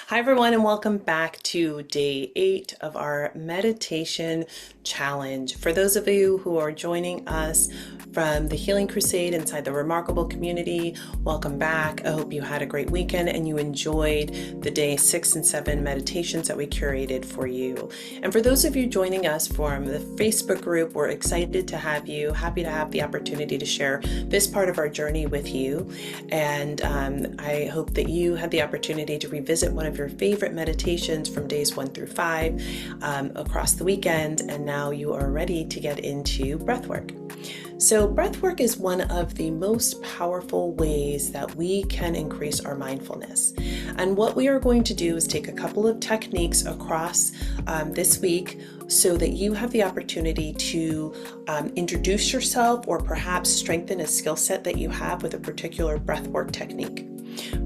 Hi, everyone, and welcome back to day 8 of our meditation challenge. For those of you who are joining us from the Healing Crusade inside the Remarkable community, welcome back. I hope you had a great weekend and you enjoyed the day 6 and 7 meditations that we curated for you. And for those of you joining us from the Facebook group, we're excited to have you, happy to have the opportunity to share this part of our journey with you. And I hope that you had the opportunity to revisit one of your favorite meditations from days 1 through 5 across the weekend, and now you are ready to get into breathwork. So breathwork is one of the most powerful ways that we can increase our mindfulness. And what we are going to do is take a couple of techniques across this week so that you have the opportunity to introduce yourself or perhaps strengthen a skill set that you have with a particular breathwork technique.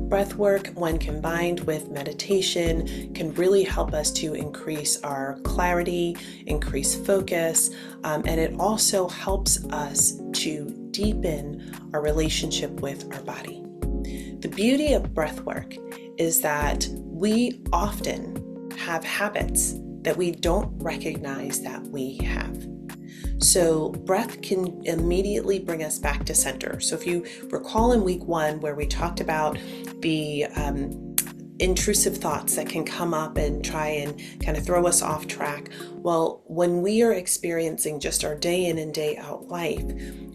Breathwork, when combined with meditation, can really help us to increase our clarity, increase focus, and it also helps us to deepen our relationship with our body. The beauty of breathwork is that we often have habits that we don't recognize that we have. So breath can immediately bring us back to center. So if you recall in week 1 where we talked about the intrusive thoughts that can come up and try and kind of throw us off track, well, when we are experiencing just our day in and day out life,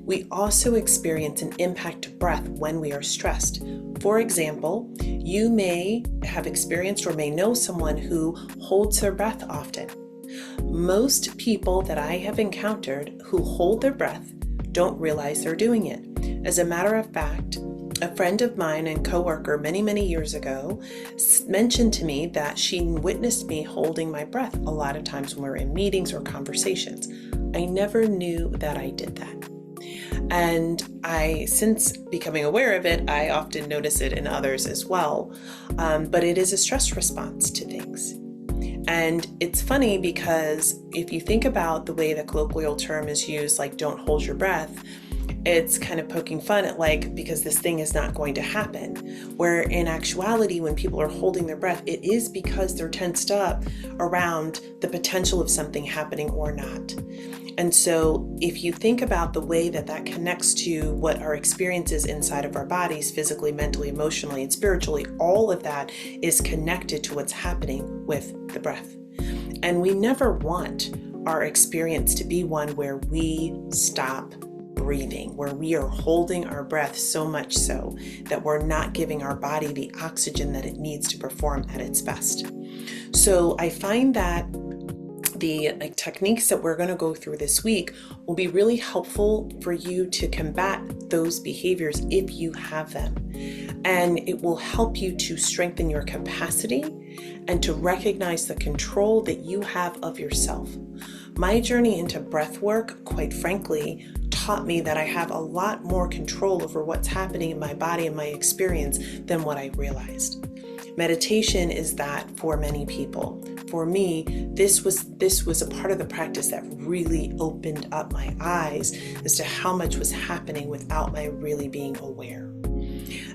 we also experience an impact of breath when we are stressed. For example, you may have experienced or may know someone who holds their breath often. Most people that I have encountered who hold their breath don't realize they're doing it. As a matter of fact, a friend of mine and coworker many years ago mentioned to me that she witnessed me holding my breath a lot of times when we're in meetings or conversations. I never knew that I did that. And since becoming aware of it, I often notice it in others as well. But it is a stress response to things. And it's funny because if you think about the way the colloquial term is used, like don't hold your breath, it's kind of poking fun at because this thing is not going to happen. Where in actuality, when people are holding their breath, it is because they're tensed up around the potential of something happening or not. And so if you think about the way that that connects to what our experience is inside of our bodies, physically, mentally, emotionally, and spiritually, all of that is connected to what's happening with the breath. And we never want our experience to be one where we stop breathing, where we are holding our breath so much so that we're not giving our body the oxygen that it needs to perform at its best. So I find that the techniques that we're going to go through this week will be really helpful for you to combat those behaviors if you have them. And it will help you to strengthen your capacity and to recognize the control that you have of yourself. My journey into breath work, quite frankly, taught me that I have a lot more control over what's happening in my body and my experience than what I realized. Meditation is that for many people. For me, this was a part of the practice that really opened up my eyes as to how much was happening without my really being aware.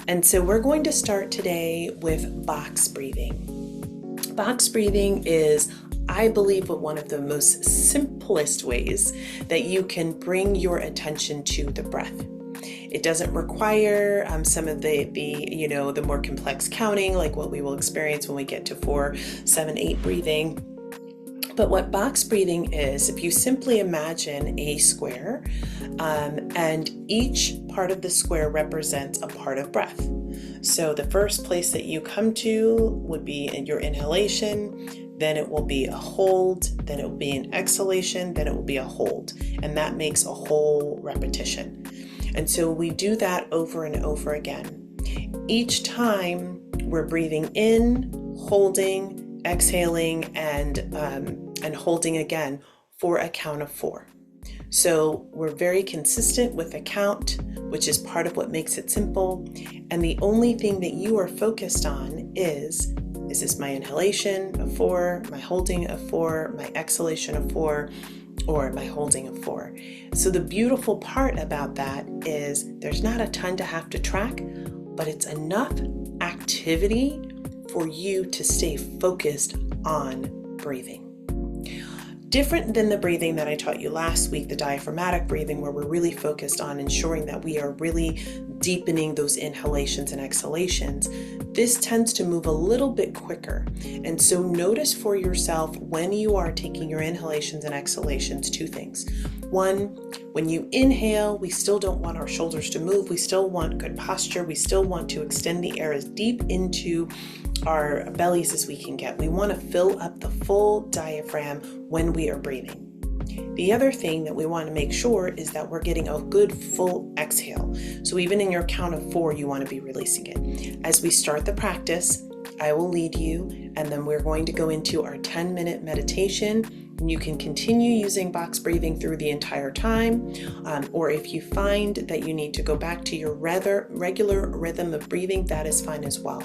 And so we're going to start today with box breathing. Box breathing is, I believe, one of the most simplest ways that you can bring your attention to the breath. It doesn't require some of the more complex counting, like what we will experience when we get to 4, 7, 8 breathing. But what box breathing is, if you simply imagine a square, and each part of the square represents a part of breath. So the first place that you come to would be in your inhalation, then it will be a hold, then it will be an exhalation, then it will be a hold. And that makes a whole repetition. And so we do that over and over again. Each time we're breathing in, holding, exhaling, and holding again for a count of 4. So we're very consistent with the count, which is part of what makes it simple. And the only thing that you are focused on is this my inhalation of 4, my holding of 4, my exhalation of 4, or my holding of 4. So the beautiful part about that is there's not a ton to have to track, but it's enough activity for you to stay focused on breathing. Different than the breathing that I taught you last week, the diaphragmatic breathing, where we're really focused on ensuring that we are really deepening those inhalations and exhalations. This tends to move a little bit quicker. And so notice for yourself when you are taking your inhalations and exhalations, two things. One, when you inhale, we still don't want our shoulders to move. We still want good posture. We still want to extend the air as deep into our bellies as we can get. We want to fill up the full diaphragm when we are breathing. The other thing that we want to make sure is that we're getting a good full exhale. So even in your count of 4, you want to be releasing it. As we start the practice, I will lead you, and then we're going to go into our 10-minute meditation. You can continue using box breathing through the entire time, or if you find that you need to go back to your regular rhythm of breathing, that is fine as well.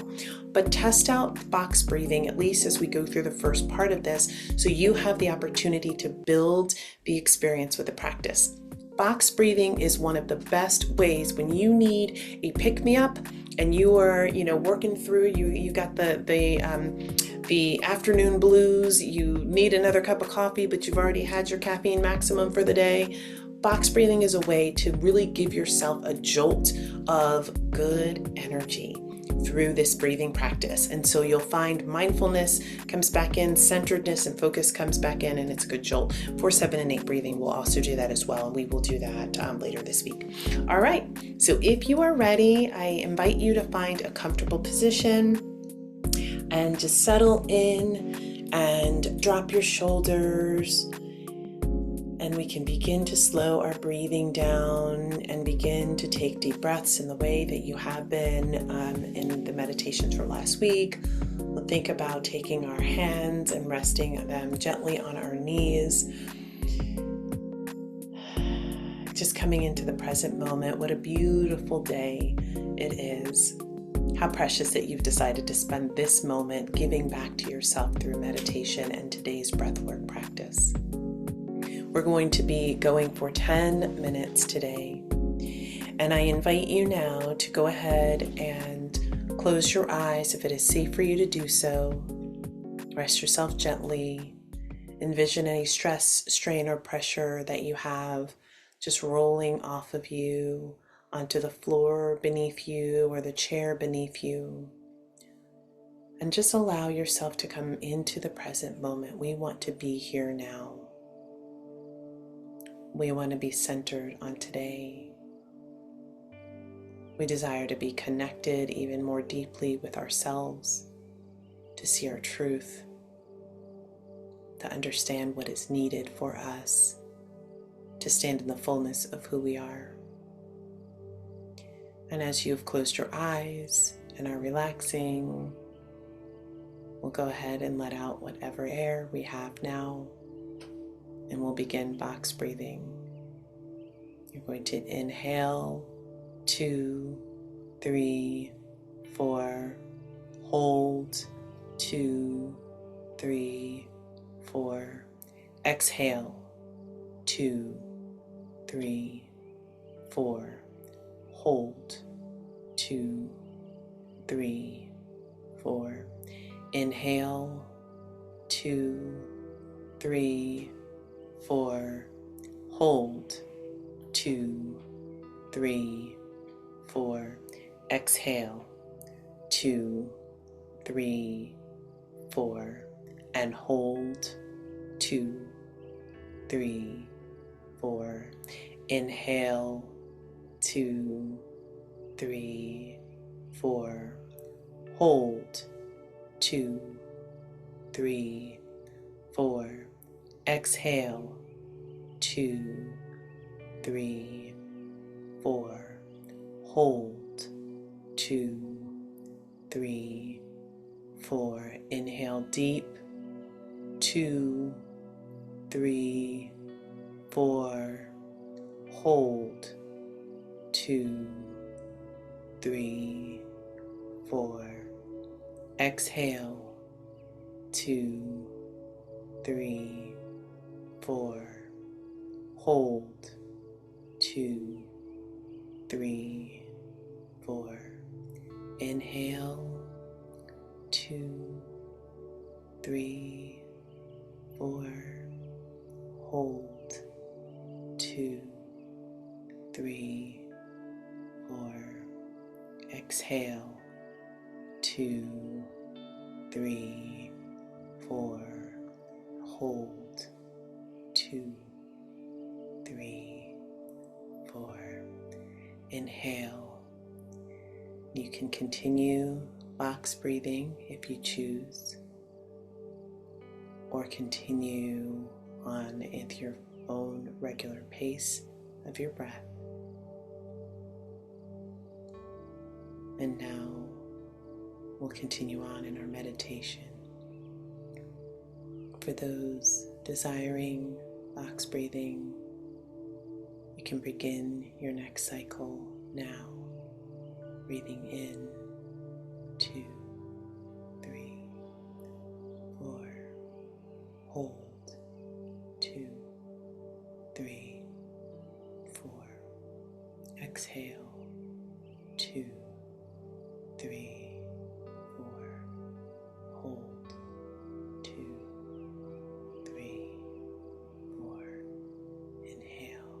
But test out box breathing, at least as we go through the first part of this, so you have the opportunity to build the experience with the practice. Box breathing is one of the best ways when you need a pick-me-up and you are, working through, you got the afternoon blues, you need another cup of coffee, but you've already had your caffeine maximum for the day. Box breathing is a way to really give yourself a jolt of good energy through this breathing practice. And so you'll find mindfulness comes back in, centeredness and focus comes back in, and it's a good jolt. 4, 7, and 8 breathing will also do that as well. And we will do that later this week. All right. So if you are ready, I invite you to find a comfortable position and just settle in and drop your shoulders. And we can begin to slow our breathing down and begin to take deep breaths in the way that you have been in the meditations from last week. We'll think about taking our hands and resting them gently on our knees. Just coming into the present moment. What a beautiful day it is. How precious that you've decided to spend this moment giving back to yourself through meditation and today's breathwork practice. We're going to be going for 10 minutes today. And I invite you now to go ahead and close your eyes if it is safe for you to do so. Rest yourself gently. Envision any stress, strain, or pressure that you have just rolling off of you onto the floor beneath you or the chair beneath you. And just allow yourself to come into the present moment. We want to be here now. We want to be centered on today. We desire to be connected even more deeply with ourselves, to see our truth, to understand what is needed for us, to stand in the fullness of who we are. And as you've closed your eyes and are relaxing, we'll go ahead and let out whatever air we have now. And we'll begin box breathing. You're going to inhale, 2, 3, 4, hold, 2, 3, 4, exhale, 2, 3, 4, hold, 2, 3, 4, inhale, 2, 3, 4, hold, 2, 3, 4, exhale, 2, 3, 4, and hold, 2, 3, 4, inhale, 2, 3, 4, hold, 2, 3, 4, exhale, 2, 3, 4, hold, 2, 3, 4, inhale deep, 2, 3, 4, hold, 2, 3, 4, exhale, 2, 3, 4, hold, 2, 3, 4, inhale, 2, 3, 4. Hold. 2, 3, 4. Exhale. 2, 3, 4. Hold. 2, 3, 4. Inhale. You can continue box breathing if you choose, or continue on at your own regular pace of your breath. And now we'll continue on in our meditation. For those desiring box breathing, you can begin your next cycle now, breathing in 2, 3, 4. Hold. 2, 3, 4. Exhale. 2, 3, 4. Hold. 2, 3, 4. Inhale.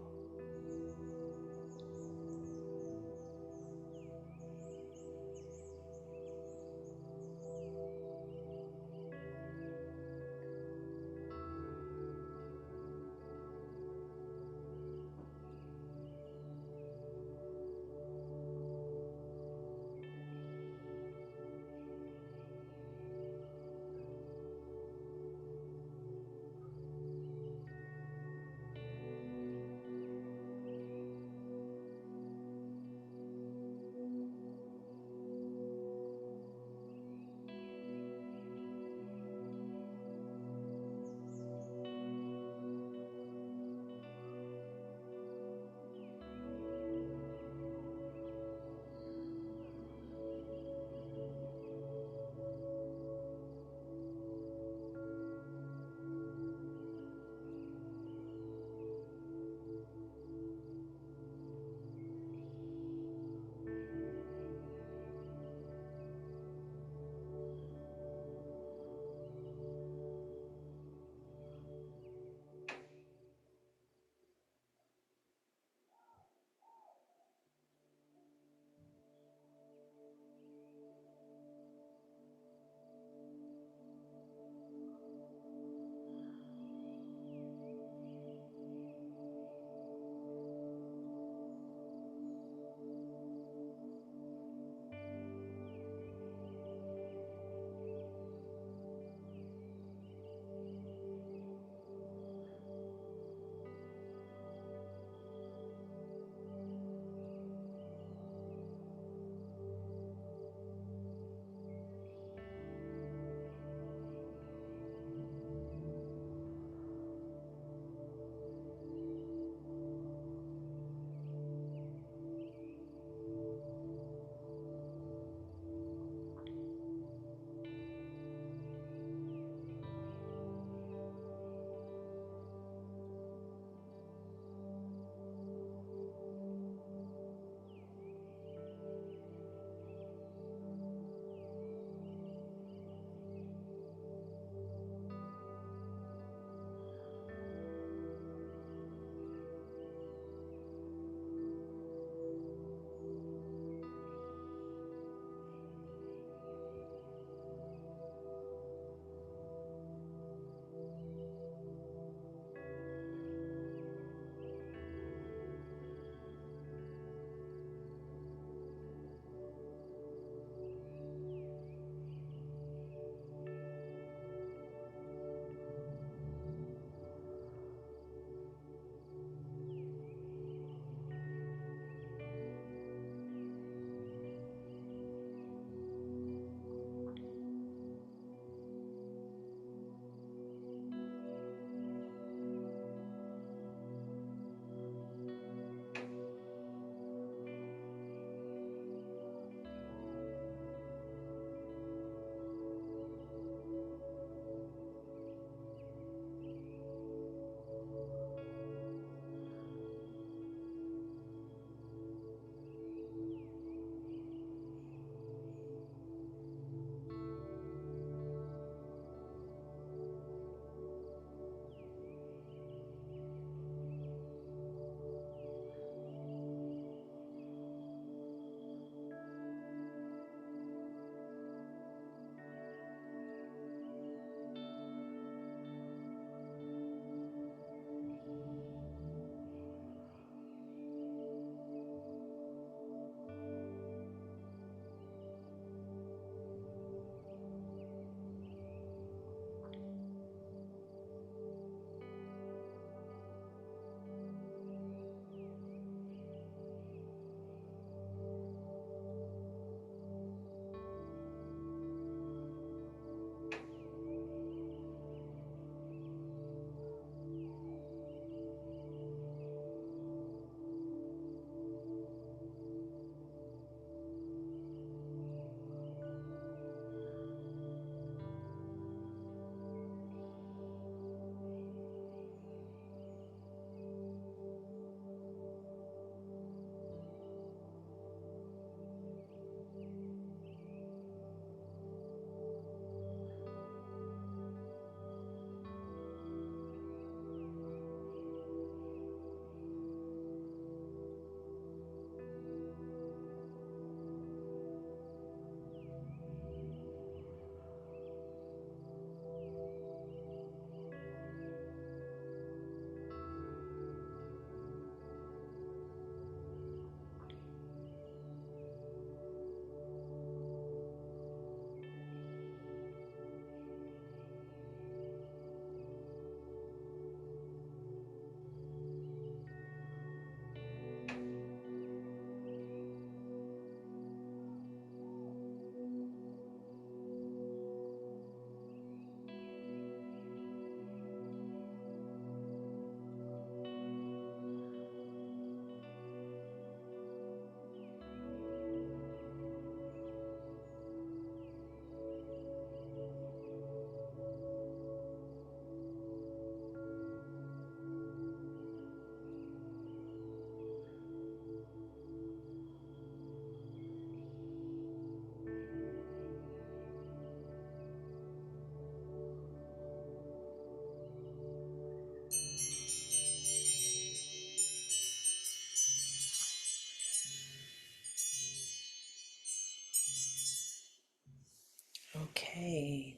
Okay,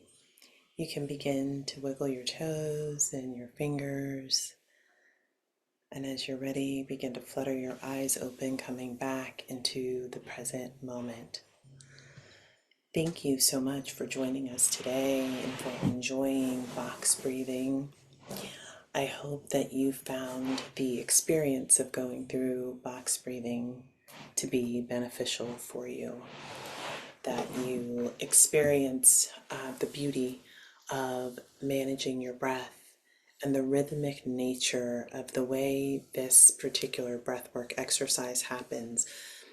you can begin to wiggle your toes and your fingers. And as you're ready, begin to flutter your eyes open, coming back into the present moment. Thank you so much for joining us today and for enjoying box breathing. I hope that you found the experience of going through box breathing to be beneficial for you, that you experience the beauty of managing your breath and the rhythmic nature of the way this particular breathwork exercise happens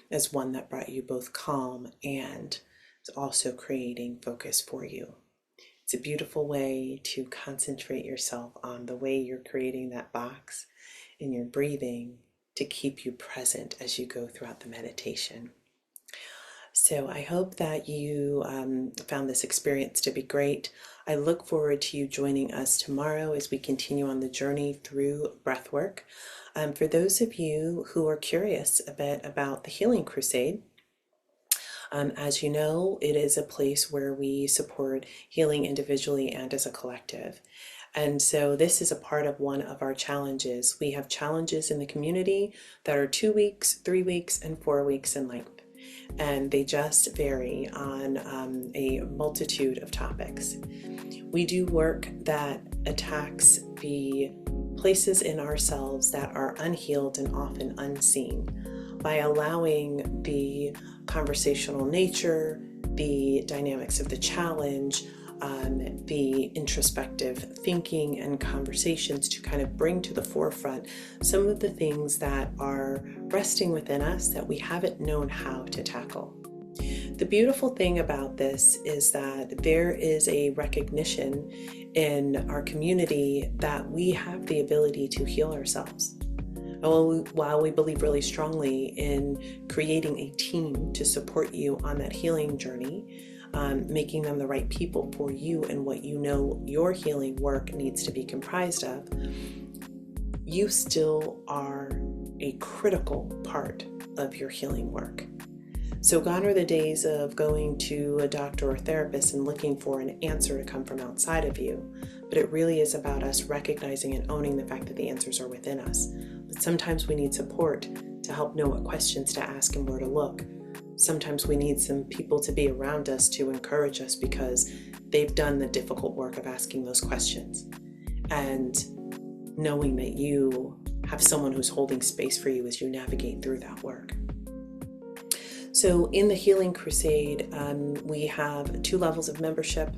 as one that brought you both calm and is also creating focus for you. It's a beautiful way to concentrate yourself on the way you're creating that box in your breathing to keep you present as you go throughout the meditation. So I hope that you found this experience to be great. I look forward to you joining us tomorrow as we continue on the journey through breathwork. For those of you who are curious a bit about the Healing Crusade, as you know, it is a place where we support healing individually and as a collective. And so this is a part of one of our challenges. We have challenges in the community that are 2 weeks, 3 weeks, and 4 weeks in length. And they just vary on a multitude of topics. We do work that attacks the places in ourselves that are unhealed and often unseen by allowing the conversational nature, the dynamics of the challenge, the introspective thinking and conversations to kind of bring to the forefront some of the things that are resting within us that we haven't known how to tackle. The beautiful thing about this is that there is a recognition in our community that we have the ability to heal ourselves. While we believe really strongly in creating a team to support you on that healing journey, making them the right people for you and what you know your healing work needs to be comprised of, you still are a critical part of your healing work. So gone are the days of going to a doctor or therapist and looking for an answer to come from outside of you, but it really is about us recognizing and owning the fact that the answers are within us. But sometimes we need support to help know what questions to ask and where to look. Sometimes we need some people to be around us to encourage us because they've done the difficult work of asking those questions. And knowing that you have someone who's holding space for you as you navigate through that work. So in the Healing Crusade, we have 2 levels of membership.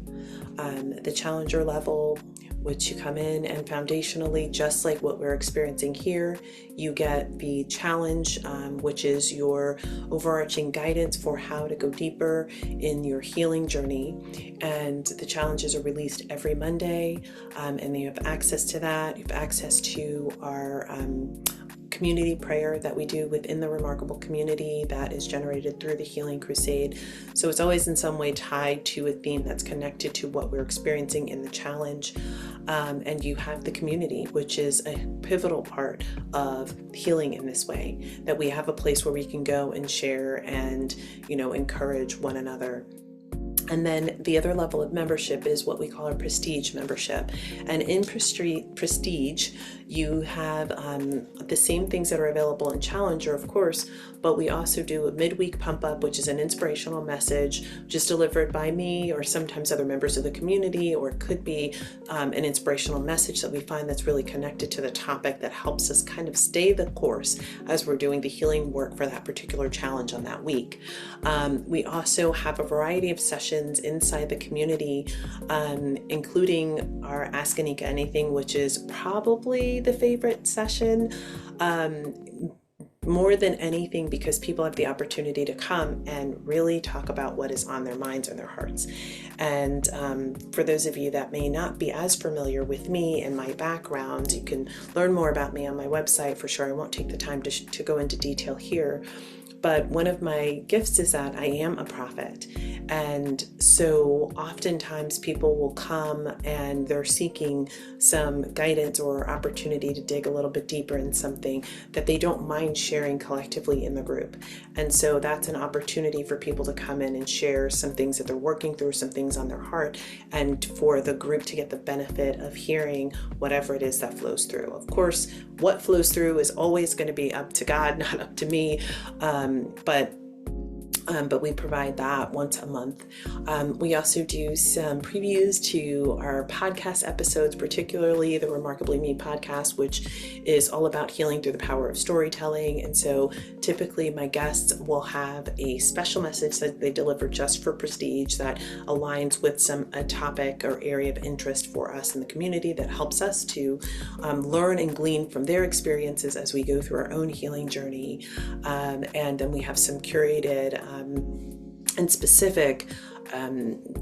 The Challenger level, which you come in and foundationally, just like what we're experiencing here, you get the challenge, which is your overarching guidance for how to go deeper in your healing journey. And the challenges are released every Monday, and you have access to that. You have access to our community prayer that we do within the Remarkable community that is generated through the Healing Crusade. So it's always in some way tied to a theme that's connected to what we're experiencing in the challenge. And you have the community, which is a pivotal part of healing in this way, that we have a place where we can go and share and, encourage one another. And then the other level of membership is what we call our Prestige membership. And in Prestige, you have the same things that are available in Challenger, of course, but we also do a midweek pump up, which is an inspirational message just delivered by me or sometimes other members of the community, or it could be an inspirational message that we find that's really connected to the topic that helps us kind of stay the course as we're doing the healing work for that particular challenge on that week. We also have a variety of sessions inside the community, including our Ask Anika Anything, which is probably the favorite session, more than anything because people have the opportunity to come and really talk about what is on their minds and their hearts. And for those of you that may not be as familiar with me and my background, you can learn more about me on my website for sure. I won't take the time to go into detail here. but one of my gifts is that I am a prophet. And so oftentimes people will come and they're seeking some guidance or opportunity to dig a little bit deeper in something that they don't mind sharing collectively in the group. And so that's an opportunity for people to come in and share some things that they're working through, some things on their heart, and for the group to get the benefit of hearing whatever it is that flows through. Of course, what flows through is always going to be up to God, not up to me. But we provide that once a month. We also do some previews to our podcast episodes, particularly the Remarkably Me podcast, which is all about healing through the power of storytelling. And so typically my guests will have a special message that they deliver just for Prestige that aligns with a topic or area of interest for us in the community that helps us to learn and glean from their experiences as we go through our own healing journey. And then we have some curated and specific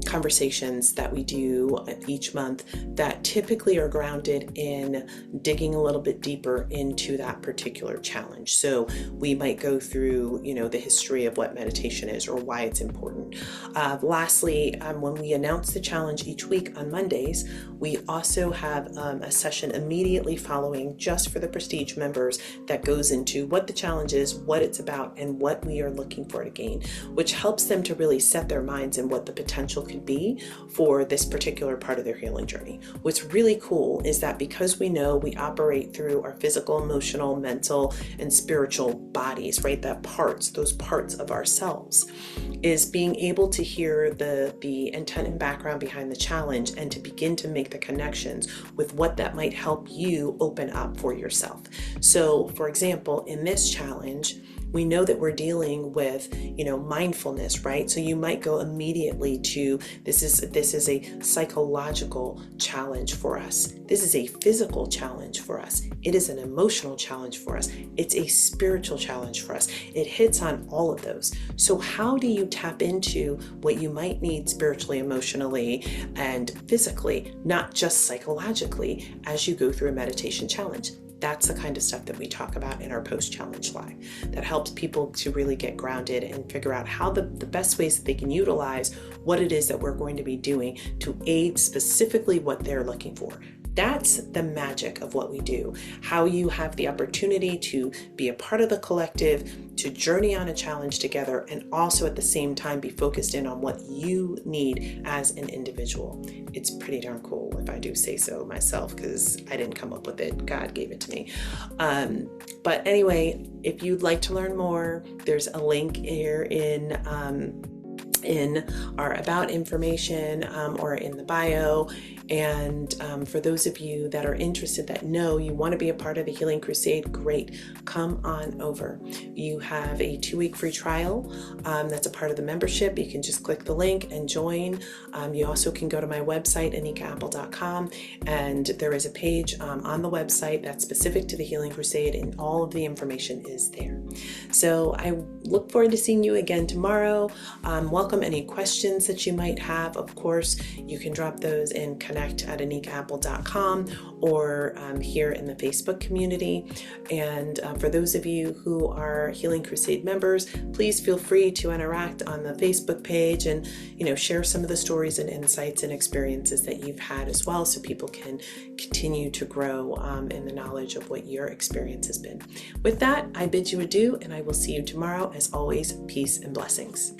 conversations that we do each month that typically are grounded in digging a little bit deeper into that particular challenge. So we might go through, the history of what meditation is or why it's important. Lastly, when we announce the challenge each week on Mondays, we also have a session immediately following just for the Prestige members that goes into what the challenge is, what it's about, and what we are looking for to gain, which helps them to really set their minds in what the potential could be for this particular part of their healing journey. What's really cool is that because we know we operate through our physical, emotional, mental, and spiritual bodies, right? Those parts of ourselves, is being able to hear the intent and background behind the challenge and to begin to make the connections with what that might help you open up for yourself. So, for example, in this challenge, we know that we're dealing with, mindfulness, right? So you might go immediately to, this is a psychological challenge for us. This is a physical challenge for us. It is an emotional challenge for us. It's a spiritual challenge for us. It hits on all of those. So how do you tap into what you might need spiritually, emotionally, and physically, not just psychologically, as you go through a meditation challenge? That's the kind of stuff that we talk about in our post-challenge live that helps people to really get grounded and figure out how the best ways that they can utilize what it is that we're going to be doing to aid specifically what they're looking for. That's the magic of what we do. How you have the opportunity to be a part of the collective, to journey on a challenge together, and also at the same time be focused in on what you need as an individual. It's pretty darn cool, if I do say so myself, because I didn't come up with it. God gave it to me. But anyway, if you'd like to learn more, there's a link here in our about information or in the bio. And for those of you that are interested, that know you want to be a part of the Healing Crusade, great, come on over. You have a 2-week free trial that's a part of the membership. You can just click the link and join. You also can go to my website, anikaapple.com, and there is a page on the website that's specific to the Healing Crusade, and all of the information is there. So I look forward to seeing you again tomorrow. Welcome any questions that you might have. Of course, you can drop those in connect@anikaapple.com or here in the Facebook community. And for those of you who are Healing Crusade members, please feel free to interact on the Facebook page and share some of the stories and insights and experiences that you've had as well, so people can continue to grow in the knowledge of what your experience has been. With that, I bid you adieu, and I will see you tomorrow. As always, peace and blessings.